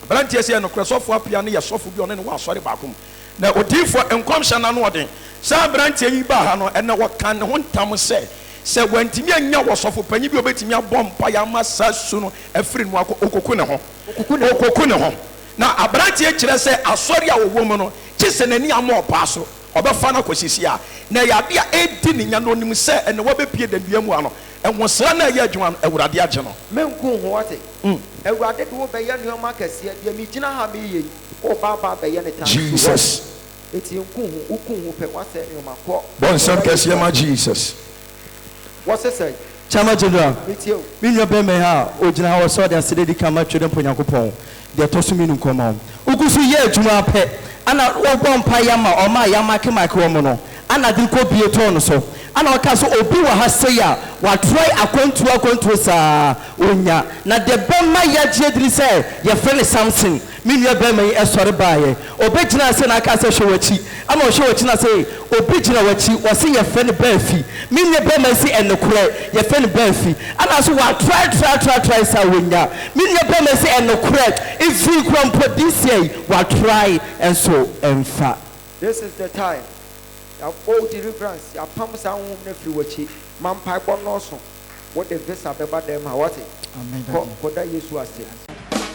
aberanteɛ sɛ yɛ nokorɛ sɔfo apia no yɛ sɔfo bi ɔne ne wɔ asɔre baako mu na odiifo nkɔmhyɛ na no ɔden saa aberanteɛ yi ba ha no ɛna wɔka ne ho ntam sɛ wantumi anya wɔ sɔfo panyin bi obɛtumi abɔ mpaeɛ ama saa su no afiri no akɔ okoku ne ho na aberanteɛ kyerɛ sɛ asɔre a wɔwɔ mu no kye sɛ n'ani ama ɔpaa so ɔbɛfa no akɔsisi a na yɛade a ɛdi ne nya no onim sɛ ɛna wɔbɛpie dandua mu a no ɛwosra na ɛyɛ adwuma no awurade agye no menku ho wate awurade de wo bɛyɛ nneɛma kɛseɛ deɛ megyina ha meyɛ yi wobaaba bɛyɛ ne tam Jesus eti nku ho woku ho pɛ wasɛ nneɛma kɔ bɔnsɛm kɛseɛ ma Jesus wɔsɛ sɛ Chama general metio me nua bɛmɛ ha ogyina ha wɔ sɛ ɔde asede di kama twere mpo Nyankopɔn deɛ ɛtɔ so mi no nkɔma wogu so yɛ adwuma pɛ ana wɔbɔ mpa yama ɔma yama kemake wɔ mu no ana de kɔ bie tɔɔ no so ana ɔka so obi wɔ ha sei a watrɔe akwantuo saa onya na de bɛma yɛgye diri sɛ yɛfrɛ ne Samson me nua bɛma yi ɛsɔre baayɛ obɛgyina sɛ na aka sɛ hwɛ w'akyi ana ɔhwɛ w'akyi na sɛ obi gyina w'akyi wɔse yɛfrɛ ne baafi me nua bɛma si ɛnokorɛ yɛfrɛ ne baafi ana so watrae saa wonya me nua bɛma si ɛnokorɛ ɛfiri kura mpo disia yi watrae ɛnso ɛmfa this is the time yɛbɔ deliverance yɛapam saa honhom no afiri w'akyi ma mpaebɔ nɔɔso wode visa bɛba dɛm ha wate kɔda Yesu ase